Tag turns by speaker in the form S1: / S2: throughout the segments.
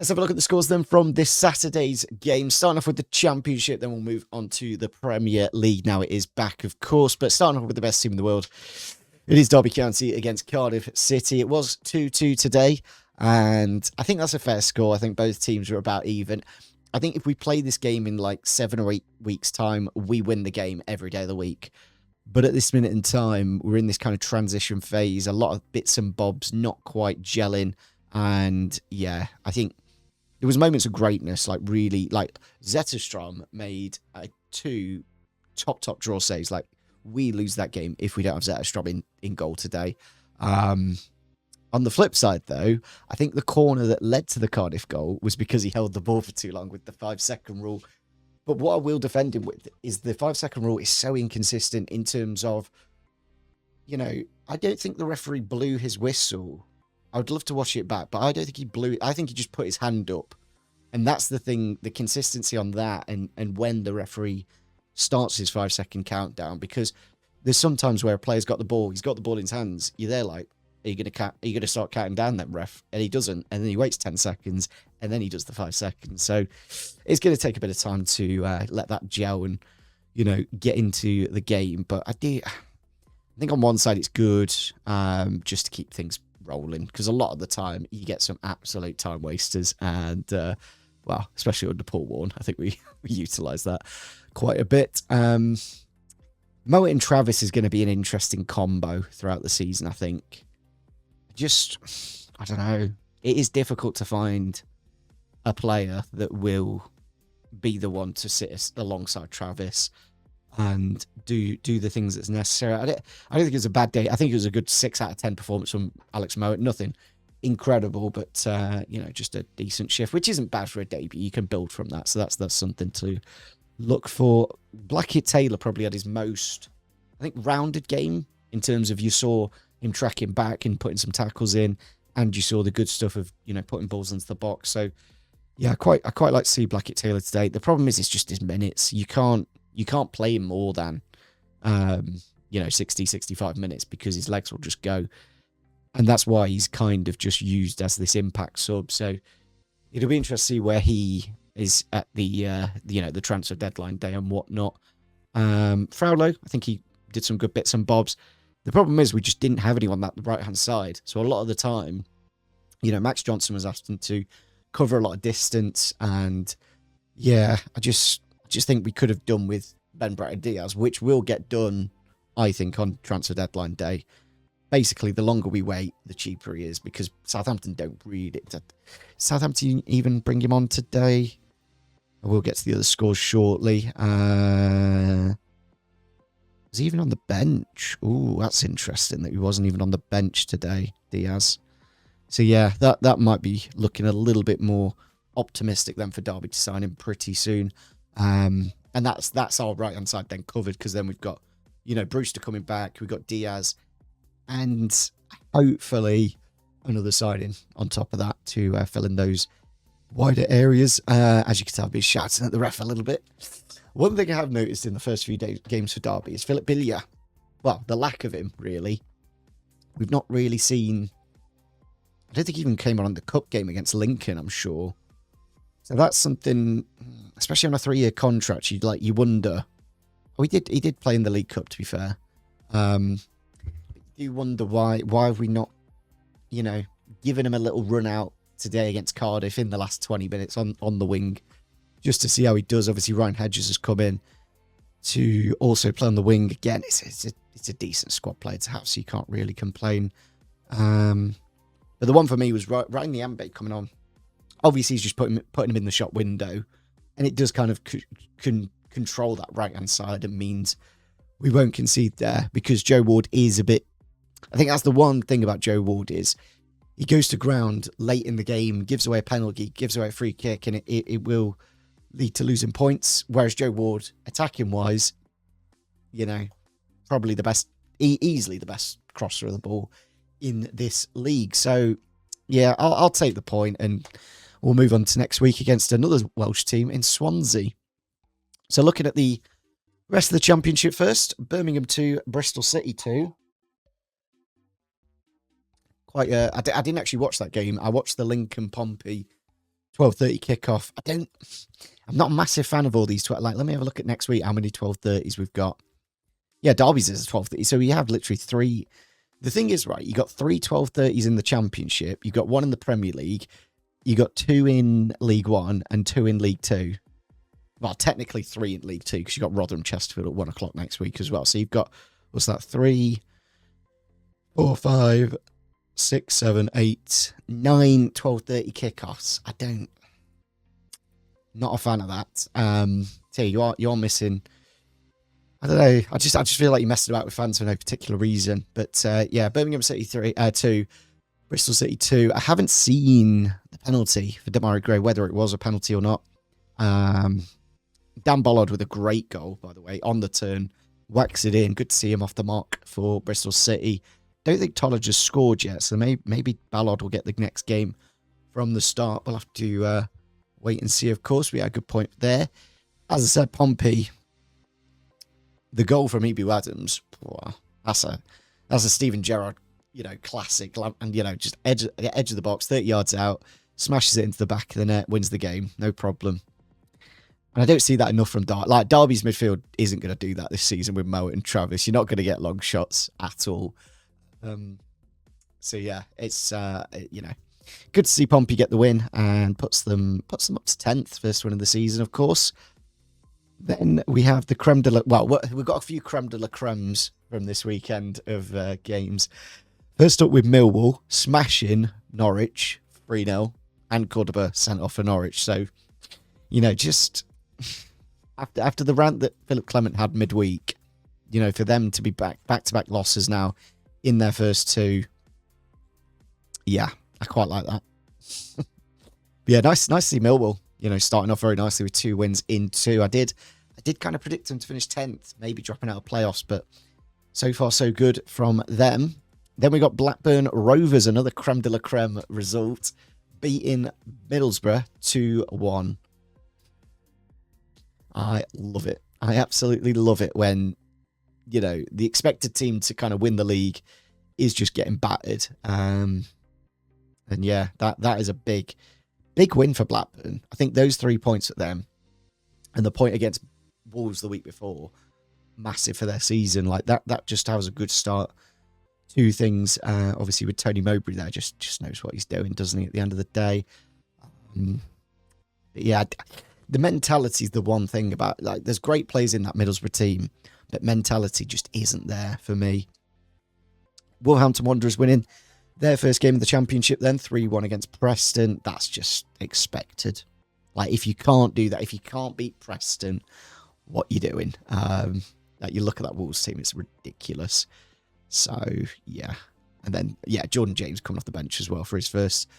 S1: Let's have a look at the scores then from this Saturday's game. Starting off with the Championship, then we'll move on to the Premier League. Now it is back, of course, but starting off with the best team in the world. It is Derby County against Cardiff City. It was 2-2 today, and I think that's a fair score. I think both teams are about even. I think if we play this game in like 7 or 8 weeks' time, we win the game every day of the week. But at this minute in time, we're in this kind of transition phase. A lot of bits and bobs not quite gelling. And yeah, I think there was moments of greatness, like really, like Zetterstrom made 2 top draw saves. Like, we lose that game if we don't have Zetterstrom in goal today. On the flip side, though, I think the corner that led to the Cardiff goal was because he held the ball for too long with the 5-second rule. But what I will defend him with is the 5-second rule is so inconsistent in terms of, you know, I don't think the referee blew his whistle. I would love to watch it back, but I don't think he blew it. I think he just put his hand up. And that's the thing, the consistency on that and when the referee starts his 5-second countdown, because there's sometimes where a player's got the ball, he's got the ball in his hands, you're there like, are you gonna start counting down that ref? And he doesn't, and then he waits 10 seconds, and then he does the 5 seconds. So it's going to take a bit of time to let that gel and, you know, get into the game. But I think on one side it's good, just to keep things rolling, because a lot of the time you get some absolute time wasters, and well, especially under Paul Warren, I think we utilise that quite a bit. Mowat and Travis is going to be an interesting combo throughout the season, I think. I don't know. It is difficult to find a player that will be the one to sit alongside Travis and do the things that's necessary. I don't think it was a bad day. I think it was a good 6 out of 10 performance from Alex Mowat. Nothing incredible, but you know, just a decent shift, which isn't bad for a debut. You can build from that, so that's something to look for. Blackett Taylor probably had his most, I think, rounded game in terms of, you saw him tracking back and putting some tackles in, and you saw the good stuff of, you know, putting balls into the box. So yeah, I quite like to see Blackett Taylor today. The problem is it's just his minutes. You can't play him more than 60-65 minutes, because his legs will just go, and that's why he's kind of just used as this impact sub. So it'll be interesting to see where he is at the the transfer deadline day and whatnot. Fraulo, I think he did some good bits and bobs. The problem is we just didn't have anyone on that right-hand side. So a lot of the time, you know, Max Johnson was asked to cover a lot of distance. And yeah, I just think we could have done with Ben Diaz, which will get done, I think, on transfer deadline day. Basically, the longer we wait, the cheaper he is, because Southampton don't read it. Southampton even bring him on today. I will get to the other scores shortly. Was he even on the bench? Ooh, that's interesting that he wasn't even on the bench today, Diaz. So yeah, that might be looking a little bit more optimistic then for Derby to sign him pretty soon. And that's our right-hand side then covered, because then we've got, you know, Brewster coming back, we've got Diaz, and hopefully another signing on top of that to fill in those wider areas. As you can tell, I've been shouting at the ref a little bit. One thing I have noticed in the first few games for Derby is Philip Billier. Well, the lack of him, really. We've not really seen... I don't think he even came on the cup game against Lincoln, I'm sure. So that's something, especially on a 3-year contract, you wonder... Oh, he did play in the League Cup, to be fair. You wonder why have we not, you know, given him a little run out today against Cardiff in the last 20 minutes on the wing, just to see how he does. Obviously, Ryan Hedges has come in to also play on the wing again. It's a decent squad player to have, so you can't really complain. But the one for me was Ryan Niambe coming on. Obviously, he's just putting him in the shot window, and it does kind of control that right-hand side, and means we won't concede there, because Joe Ward is a bit... I think that's the one thing about Joe Ward is he goes to ground late in the game, gives away a penalty, gives away a free kick, and it will lead to losing points. Whereas Joe Ward, attacking-wise, you know, probably the best, easily the best crosser of the ball in this league. So, yeah, I'll take the point, and we'll move on to next week against another Welsh team in Swansea. So looking at the rest of the Championship first, Birmingham 2, Bristol City 2. I didn't actually watch that game. I watched the Lincoln Pompey 12:30 kickoff. I'm not a massive fan of all these. Like, let me have a look at next week, how many 12:30s we've got. Yeah, Derby's is a 12:30. So we have literally three. The thing is, right, you got three 12:30s in the Championship. You got one in the Premier League. You got two in League One and two in League Two. Well, technically three in League Two because you got Rotherham Chesterfield at 1 o'clock next week as well. So you've got, what's that, 3, 4, 5, 6, 7, 8, 9 12:30 kickoffs. Not a fan of that. So you're missing. I don't know. I just feel like you're messing about with fans for no particular reason. But yeah, Birmingham City 2, Bristol City 2. I haven't seen the penalty for Demarai Gray, whether it was a penalty or not. Dan Bollard with a great goal, by the way, on the turn, whacks it in. Good to see him off the mark for Bristol City. Don't think Toller just scored yet, so maybe Ballard will get the next game from the start. We'll have to wait and see. Of course, we had a good point there. As I said, Pompey, the goal from Ebu Adams, that's a Steven Gerrard, classic, and just edge of the box, 30 yards out, smashes it into the back of the net, wins the game, no problem. And I don't see that enough from Derby. Like, Derby's midfield isn't going to do that this season with Mo and Travis. You're not going to get long shots at all. So yeah, it's good to see Pompey get the win and puts them up to 10th, first win of the season, of course. Then we have the creme de la... Well, we've got a few creme de la cremes from this weekend of games. First up with Millwall, smashing Norwich 3-0, and Cordoba sent off for Norwich. So, just after the rant that Philip Clement had midweek, for them to be back-to-back losses now in their first two, yeah, I quite like that. But yeah, nice to see Millwall, starting off very nicely with 2 wins in 2. I did kind of predict them to finish 10th, maybe dropping out of playoffs, but so far so good from them. Then we got Blackburn Rovers, another creme de la creme result, beating Middlesbrough 2-1. I love it. I absolutely love it when, the expected team to kind of win the league is just getting battered. And yeah, that is a big win for Blackburn. I think those 3 points at them and the point against Wolves the week before, massive for their season. Like that just has a good start to things. Obviously with Tony Mowbray there, just knows what he's doing, doesn't he, at the end of the day. Yeah, the mentality is the one thing about, like, there's great players in that Middlesbrough team, but mentality just isn't there for me. Wolverhampton Wanderers winning their first game of the Championship then, 3-1 against Preston. That's just expected. Like, if you can't do that, if you can't beat Preston, what you doing? Like, you look at that Wolves team, it's ridiculous. So, yeah. And then, yeah, Jordan James coming off the bench as well for his first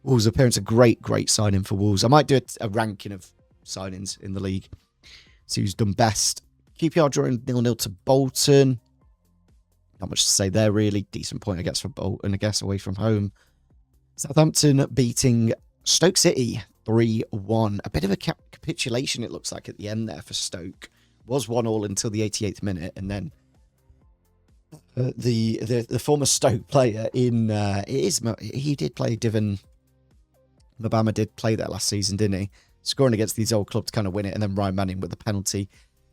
S1: Wolves appearance. A great signing for Wolves. I might do a ranking of signings in the league. See who's done best. QPR drawing 0-0 to Bolton. Not much to say there, really. Decent point, I guess, for Bolton, I guess, away from home. Southampton beating Stoke City 3-1. A bit of a capitulation, it looks like, at the end there for Stoke. Was 1-1 until the 88th minute, and then the former Stoke player he did play Divin Mabama did play there last season, didn't he? Scoring against these old clubs to kind of win it, and then Ryan Manning with the penalty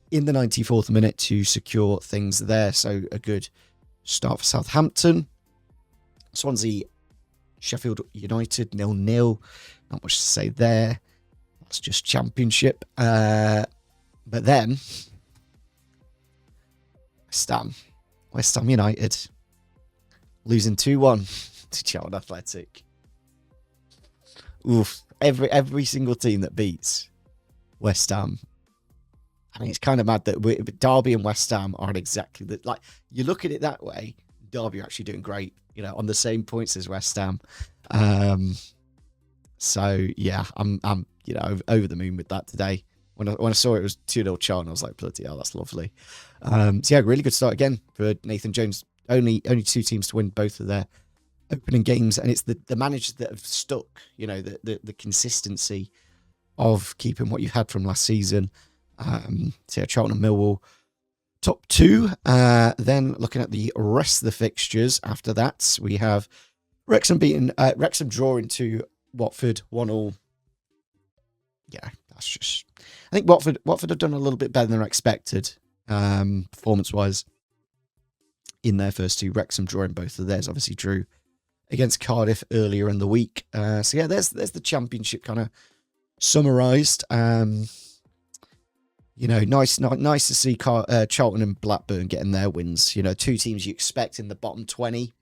S1: in the 94th minute to secure things there. So a good start for Southampton. Swansea, Sheffield United 0-0. Not much to say there. That's just Championship. But then West Ham United losing 2-1 to Charlton Athletic. Oof. Every single team that beats West Ham. I mean, it's kind of mad that Derby and West Ham aren't exactly like, you look at it that way. Derby are actually doing great, on the same points as West Ham. So yeah, I'm over the moon with that today. When I saw it was 2-0 Charlton, I was like, bloody hell, that's lovely. So yeah, really good start again for Nathan Jones. Only 2 teams to win both of their opening games, and it's the managers that have stuck, the consistency of keeping what you've had from last season. So yeah, Charlton and Millwall top 2. Then looking at the rest of the fixtures after that, we have Wrexham drawing to Watford 1-1. yeah, that's just. I think Watford have done a little bit better than expected, performance-wise, in their first two. Wrexham drawing both of theirs, obviously drew against Cardiff earlier in the week. So yeah, there's the Championship kind of summarised. Nice to see Charlton and Blackburn getting their wins. Two teams you expect in the bottom 20,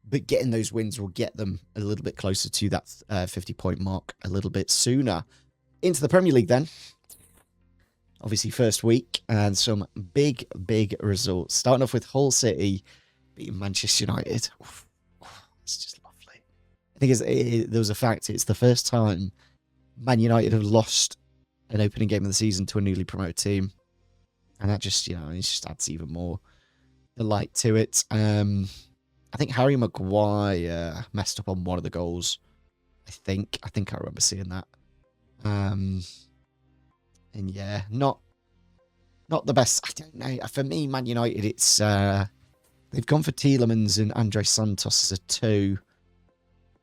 S1: but getting those wins will get them a little bit closer to that 50-point mark a little bit sooner. Into the Premier League then. Obviously, first week, and some big results. Starting off with Hull City beating Manchester United. It's just lovely. I think there was a fact. It's the first time Man United have lost an opening game of the season to a newly promoted team, and that just it just adds even more delight to it. I think Harry Maguire messed up on one of the goals. I think I remember seeing that. And yeah, not the best. I don't know. For me, Man United, it's they've gone for Tielemans and Andre Santos as a 2.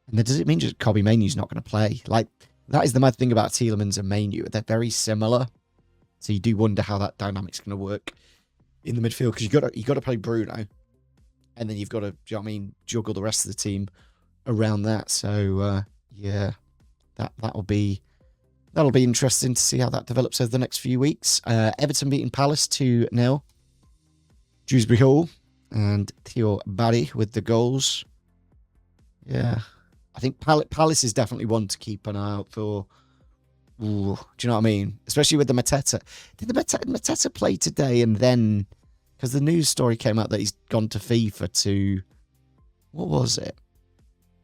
S1: And does it mean just Kobbie Mainoo's not going to play? Like, that is the mad thing about Tielemans and Mainoo. They're very similar. So you do wonder how that dynamic's going to work in the midfield, because you got to play Bruno, and then you've got to, juggle the rest of the team around that. So yeah, that'll be interesting to see how that develops over the next few weeks. Everton beating Palace 2-0. Dewsbury Hall and Theo Barry with the goals. Yeah, I think Palace is definitely one to keep an eye out for. Ooh, do you know what I mean? Especially with the Mateta. Did the Mateta play today? And then, because the news story came out that he's gone to FIFA to, what was it?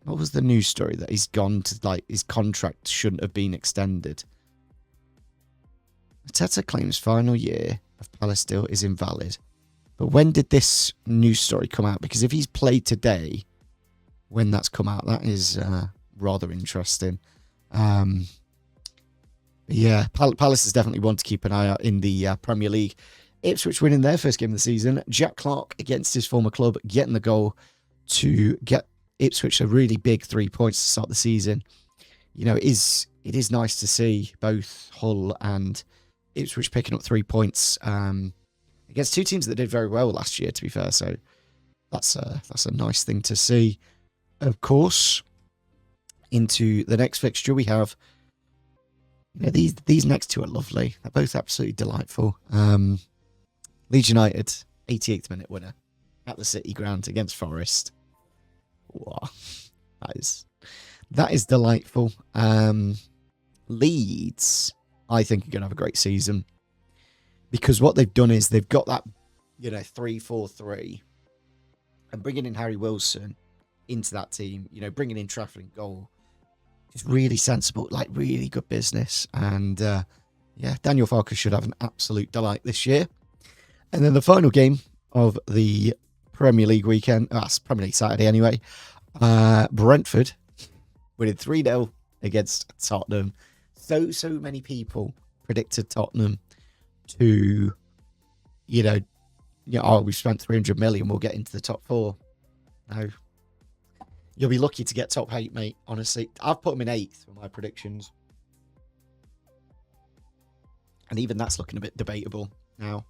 S1: What was the news story that he's gone to, like, his contract shouldn't have been extended? Mateta claims final year of Palace deal is invalid. But when did this news story come out? Because if he's played today, when that's come out, that is rather interesting. Yeah, Palace is definitely one to keep an eye out in the Premier League. Ipswich winning their first game of the season. Jack Clark against his former club, getting the goal to get Ipswich a really big 3 points to start the season. It is nice to see both Hull and Ipswich picking up 3 points against two teams that did very well last year, to be fair. So that's a nice thing to see. Of course, into the next fixture we have. These next two are lovely. They're both absolutely delightful. Leeds United, 88th minute winner at the City Ground against Forest. Wow, that is delightful. Leeds, I think, are going to have a great season, because what they've done is they've got that 3-4-3, and bringing in Harry Wilson into that team, bringing in Trafford in goal, is really sensible, like really good business. And yeah, Daniel Farke should have an absolute delight this year. And then the final game of the Premier League weekend, that's Premier League Saturday anyway, Brentford winning 3-0 against Tottenham. So many people predicted Tottenham to, we've spent 300 million, we'll get into the top 4. No. You'll be lucky to get top 8, mate, honestly. I've put them in 8th for my predictions. And even that's looking a bit debatable now.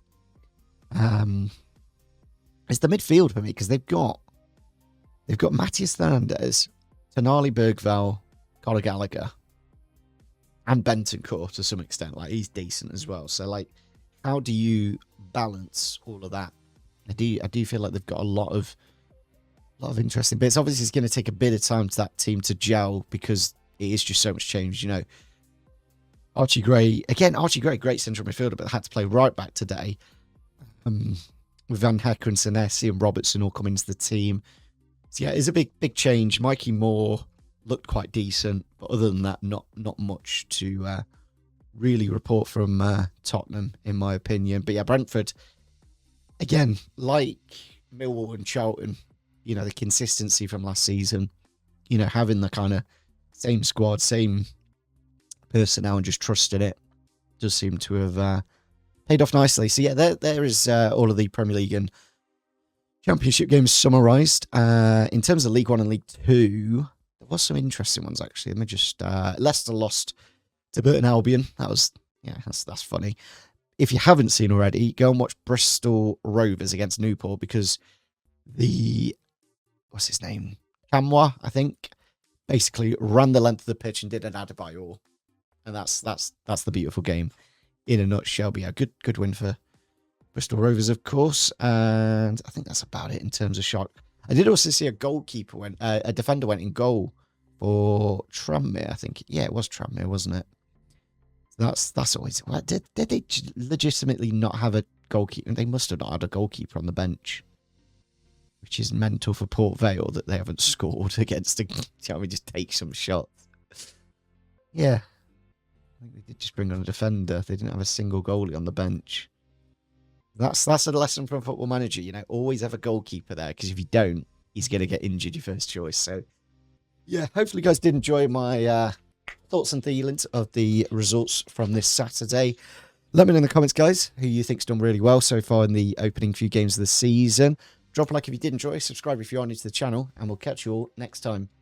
S1: It's the midfield for me, because they've got Matthias Fernandes, Tonali Bergvall, Conor Gallagher, and Bentancur to some extent. Like, he's decent as well. So, like, how do you balance all of that? I do feel like they've got a lot of interesting bits. Obviously, it's going to take a bit of time for that team to gel, because it is just so much change. Archie Gray, great central midfielder, but had to play right back today. With Van Hecker and Senesi and Robertson all coming into the team. So yeah, it's a big change. Mikey Moore looked quite decent, but other than that, not much to really report from Tottenham, in my opinion. But yeah, Brentford, again, like Millwall and Charlton, the consistency from last season, having the kind of same squad, same personnel, and just trusting it, does seem to have paid off nicely. So yeah, there is all of the Premier League and Championship games summarised. In terms of League One and League Two, there was some interesting ones, actually. Let me just... Leicester lost to Burton Albion. That's funny. If you haven't seen already, go and watch Bristol Rovers against Newport, because what's his name? Camwa, I think, basically ran the length of the pitch and did an Adebayor. And that's the beautiful game in a nutshell. But yeah, good win for Bristol Rovers, of course. And I think that's about it in terms of shock. I did also see a defender went in goal for Tranmere, I think. Yeah, it was Tranmere, wasn't it? That's always... Well, did they legitimately not have a goalkeeper? They must have not had a goalkeeper on the bench, which is mental for Port Vale that they haven't scored against just take some shots. Yeah. I think they did just bring on a defender. They didn't have a single goalie on the bench. That's a lesson from Football Manager, always have a goalkeeper there, because if you don't, he's going to get injured, your first choice. So, yeah, hopefully you guys did enjoy my thoughts and feelings of the results from this Saturday. Let me know in the comments, guys, who you think's done really well so far in the opening few games of the season. Drop a like if you did enjoy, subscribe if you're new to the channel, and we'll catch you all next time.